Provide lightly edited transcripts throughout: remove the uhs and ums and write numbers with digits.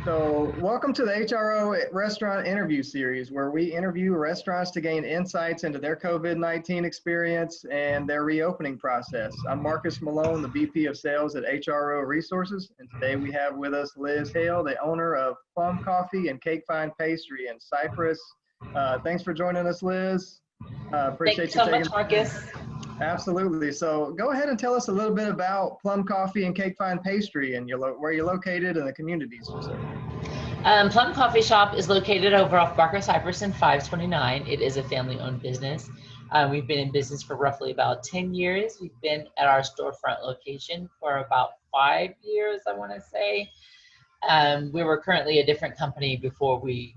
So, welcome to the HRO Restaurant Interview Series, where we interview restaurants to gain insights into their COVID-19 experience and their reopening process. I'm Marcus Malone, the VP of Sales at HRO Resources, and today we have with us Liz Hale, the owner of Plum Coffee and Cake Fine Pastry in Cypress. Thanks for joining us, Liz. Appreciate you so much, Marcus. Absolutely. So go ahead and tell us a little bit about Plum Coffee and Cake Fine Pastry and where you're located and the communities you serve. Plum Coffee Shop is located over off Barker Cypress in 529. It is a family-owned business. We've been in business for roughly about 10 years. We've been at our storefront location for about 5 years, I want to say. We were currently a different company before we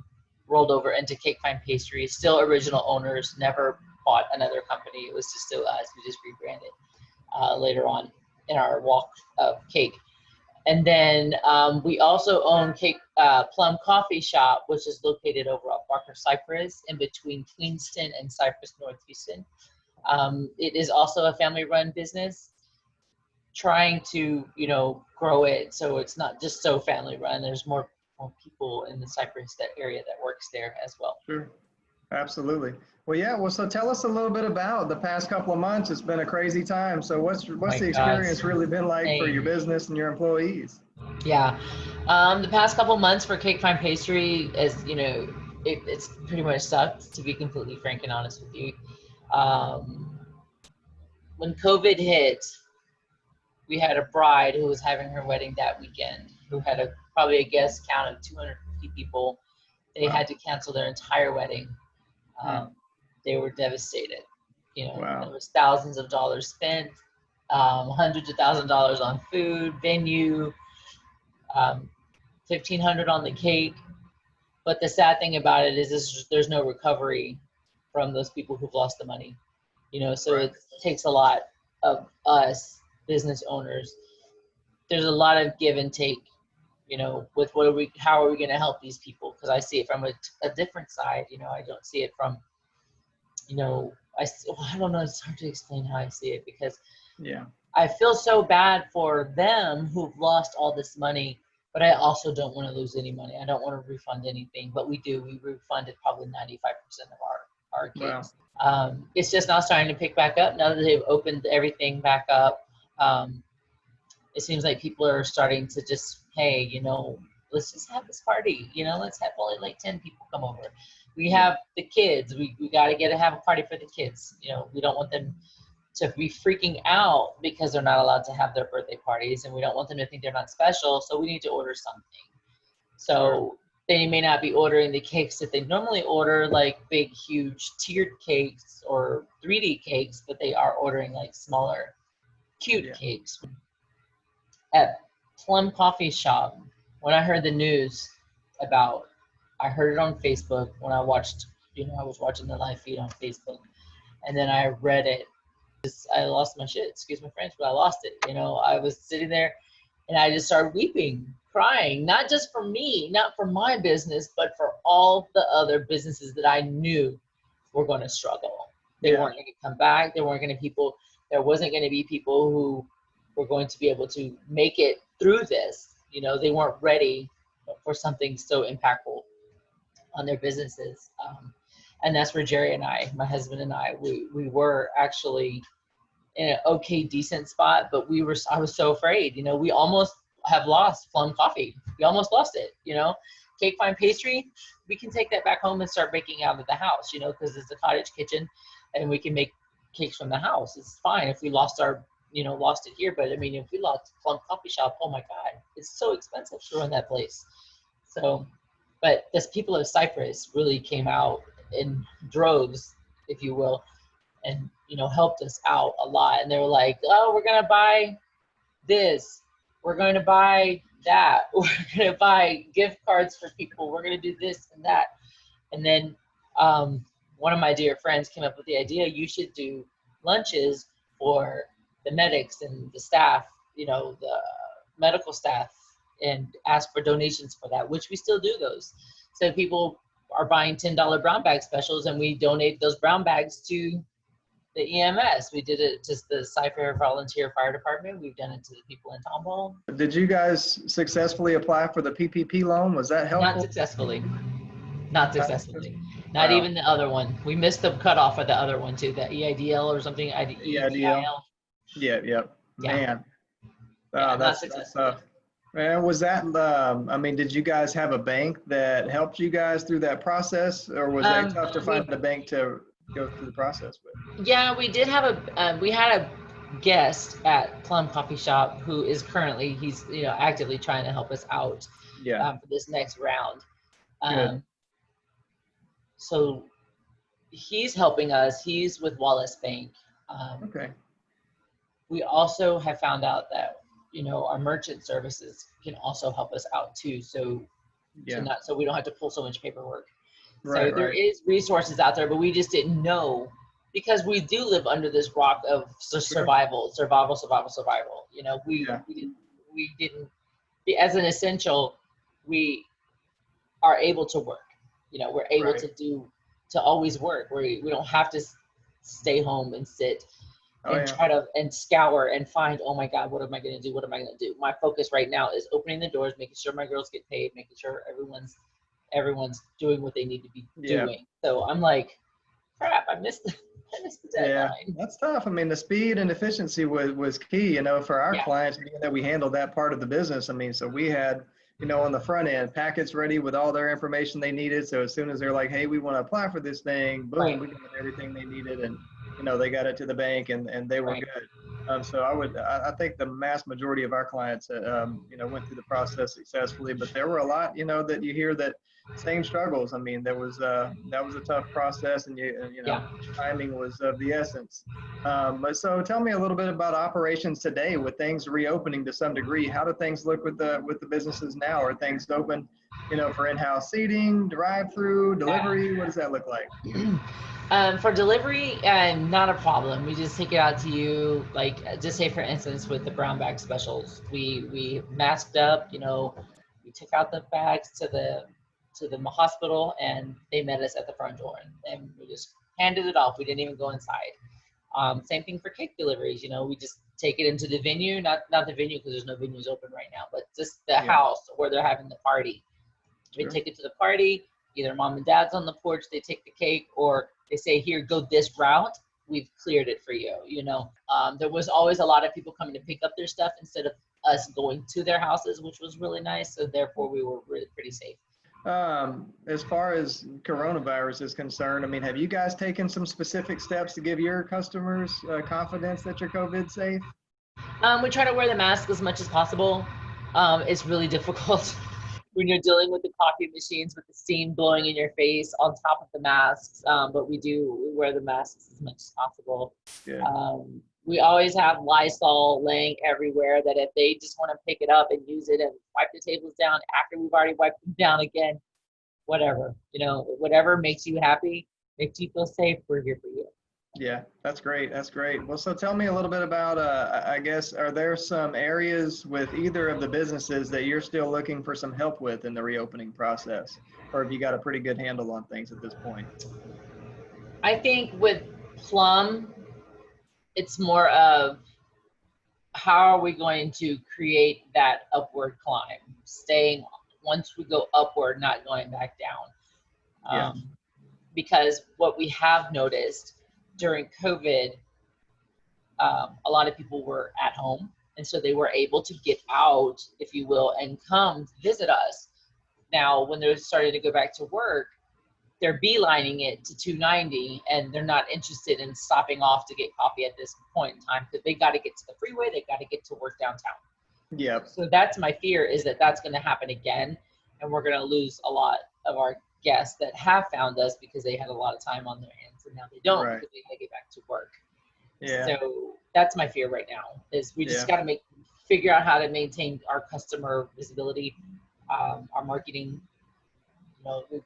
rolled over into Cake Fine Pastry. Still original owners, never bought another company. It was just still us. We just rebranded later on in our walk of cake. And then we also own Plum Coffee Shop, which is located over at Barker Cypress in between Queenston and Cypress North Houston. It is also a family-run business, trying to, grow it so it's not just so family-run. There's more people in the Cypress area that works there as well. Sure. Absolutely. Well, so tell us a little bit about the past couple of months. It's been a crazy time. So what's the experience really been like for your business and your employees? Yeah. The past couple of months for Cake Fine Pastry, as it's pretty much sucked, to be completely frank and honest with you. When COVID hit, we had a bride who was having her wedding that weekend, who had probably a guest count of 250 people. They had to cancel their entire wedding. They were devastated. There was thousands of dollars spent, hundreds of thousands of dollars on food, venue, $1,500 on the cake. But the sad thing about it is there's no recovery from those people who've lost the money. So it takes a lot of us business owners. There's a lot of give and take, with how are we going to help these people? Because I see it from a different side. I don't see it from, I don't know. It's hard to explain how I see it, because I feel so bad for them who've lost all this money, but I also don't want to lose any money. I don't want to refund anything, but we do. We refunded probably 95% of our cakes. Wow. It's just now starting to pick back up now that they've opened everything back up. It seems like people are starting to just, hey, let's just have this party. Let's have only like 10 people come over. We have the kids. We got to have a party for the kids. We don't want them to be freaking out because they're not allowed to have their birthday parties, and we don't want them to think they're not special. So we need to order something. So they may not be ordering the cakes that they normally order, like big, huge tiered cakes or 3D cakes, but they are ordering like smaller, cute cakes. At Plum Coffee Shop, when I heard the news I heard it on Facebook when I watched, I was watching the live feed on Facebook, and then I read it. I lost my shit, excuse my French, but I lost it. I was sitting there and I just started weeping, crying, not just for me, not for my business, but for all the other businesses that I knew were going to struggle. They weren't going to come back. There wasn't going to be people who were going to be able to make it through this. They weren't ready for something so impactful on their businesses. And that's where Jerry and I, my husband and I, we were actually in an okay, decent spot, but I was so afraid. We almost have lost Plum Coffee. We almost lost it. Cake Fine Pastry, we can take that back home and start baking out of the house, because it's a cottage kitchen and we can make cakes from the house. It's fine if we lost it here. But I mean, if we lost Plum Coffee Shop, oh my God, it's so expensive to run that place. So, but the people of Cypress really came out in droves, if you will, and, helped us out a lot. And they were like, oh, we're going to buy this. We're going to buy that. We're going to buy gift cards for people. We're going to do this and that. And then one of my dear friends came up with the idea, you should do lunches for the medics and the staff, the medical staff, and ask for donations for that, which we still do those. So people are buying $10 brown bag specials, and we donate those brown bags to The EMS, we did it just the Cypher Volunteer Fire Department. We've done it to the people in Tomball. Did you guys successfully apply for the PPP loan? Was that helpful? Not successfully. Not successfully. Not Wow. even the other one. We missed the cutoff of the other one too, the EIDL or something. EIDL. Yeah, Yeah. man. Yeah, That's tough. And was that, I mean, did you guys have a bank that helped you guys through that process, or was it tough to find a bank to go through the process with? Yeah, we did have we had a guest at Plum Coffee Shop who is currently, he's, actively trying to help us out for this next round. Good. So he's helping us. He's with Wallace Bank. Okay. We also have found out that, our merchant services can also help us out too. So so we don't have to pull so much paperwork. Right, so there is resources out there, but we just didn't know because we do live under this rock of survival. We didn't, as an essential, we are able to work. We're able to always work. We don't have to stay home and sit and try to scour and find, oh my God, what am I going to do? What am I going to do? My focus right now is opening the doors, making sure my girls get paid, making sure everyone's doing what they need to be doing. So I'm like, crap, I missed the deadline. Yeah, that's tough. I mean, the speed and efficiency was key, for our clients, being that we handled that part of the business. I mean, so we had, on the front end, packets ready with all their information they needed. So as soon as they're like, hey, we want to apply for this thing, boom, we got everything they needed. And, they got it to the bank and they were good. So I think the mass majority of our clients, went through the process successfully, but there were a lot, that you hear that same struggles. I mean, that was a tough process, and timing was of the essence. But so tell me a little bit about operations today with things reopening to some degree. How do things look with the businesses now? Are things open, for in-house seating, drive-through, delivery? What does that look like? For delivery, not a problem. We just take it out to you. Like, just say for instance, with the brown bag specials, we masked up. We took out the bags to the hospital, and they met us at the front door, and we just handed it off. We didn't even go inside. Same thing for cake deliveries. We just take it into the venue, not the venue because there's no venues open right now, but just the house where they're having the party. We take it to the party. Either mom and dad's on the porch, they take the cake, or they say, here, go this route. We've cleared it for you. There was always a lot of people coming to pick up their stuff instead of us going to their houses, which was really nice. So therefore we were really pretty safe. As far as coronavirus is concerned, I mean, have you guys taken some specific steps to give your customers confidence that you're COVID safe? We try to wear the mask as much as possible. It's really difficult when you're dealing with the coffee machines with the steam blowing in your face on top of the masks. But we wear the masks as much as possible. Good. We always have Lysol laying everywhere that if they just want to pick it up and use it and wipe the tables down after we've already wiped them down again, whatever, whatever makes you happy, makes you feel safe, we're here for you. Yeah, that's great. That's great. Well, so tell me a little bit about, I guess, are there some areas with either of the businesses that you're still looking for some help with in the reopening process? Or have you got a pretty good handle on things at this point? I think with Plum, it's more of how are we going to create that upward climb, staying once we go upward, not going back down. Because what we have noticed during COVID, a lot of people were at home, and so they were able to get out, if you will, and come visit us. Now, when they're starting to go back to work, they're beelining it to 290, and they're not interested in stopping off to get coffee at this point in time because they got to get to the freeway, they got to get to work downtown. Yep. So that's my fear, is that that's going to happen again, and we're going to lose a lot of our guests that have found us because they had a lot of time on their hands, and now they don't because they got to get back to work. Yeah. So that's my fear right now, is we just got to figure out how to maintain our customer visibility, our marketing.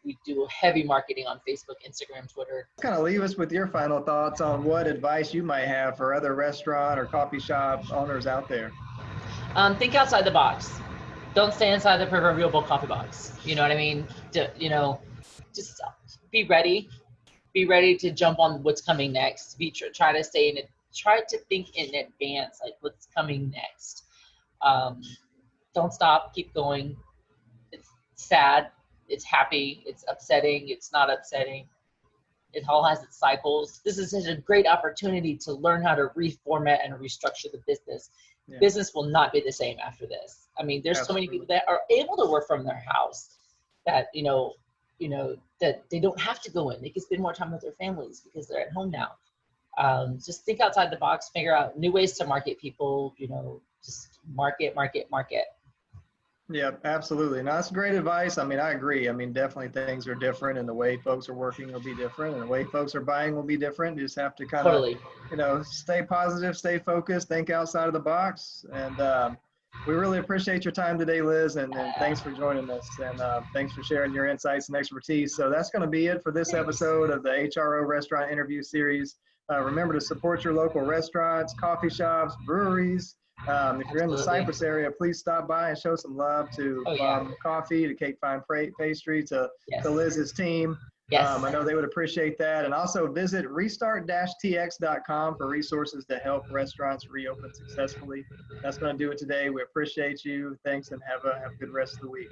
We do heavy marketing on Facebook, Instagram, Twitter. Kind of leave us with your final thoughts on what advice you might have for other restaurant or coffee shop owners out there. Think outside the box. Don't stay inside the proverbial coffee box. You know what I mean? Just be ready. be ready to jump on what's coming next. Try to stay in it. Try to think in advance, like what's coming next. Don't stop. Keep going. It's sad. It's happy. It's upsetting. It's not upsetting. It all has its cycles. This is such a great opportunity to learn how to reformat and restructure the business. Yeah. Business will not be the same after this. I mean, there's so many people that are able to work from their house that, that they don't have to go in. They can spend more time with their families because they're at home now. Just think outside the box, figure out new ways to market people, just market. Yeah, absolutely. No, that's great advice. I mean, I agree. I mean, definitely things are different, and the way folks are working will be different, and the way folks are buying will be different. You just have to kind of, stay positive, stay focused, think outside of the box. And we really appreciate your time today, Liz, and thanks for joining us, and thanks for sharing your insights and expertise. So that's going to be it for this episode of the HRO Restaurant Interview Series. Remember to support your local restaurants, coffee shops, breweries. If you're in the Cypress area, please stop by and show some love to Plum Coffee, to Cake Fine Pastry, to Liz's team. I know they would appreciate that. And also visit restart-tx.com for resources to help restaurants reopen successfully. That's going to do it today. We appreciate you. Thanks, and have a good rest of the week.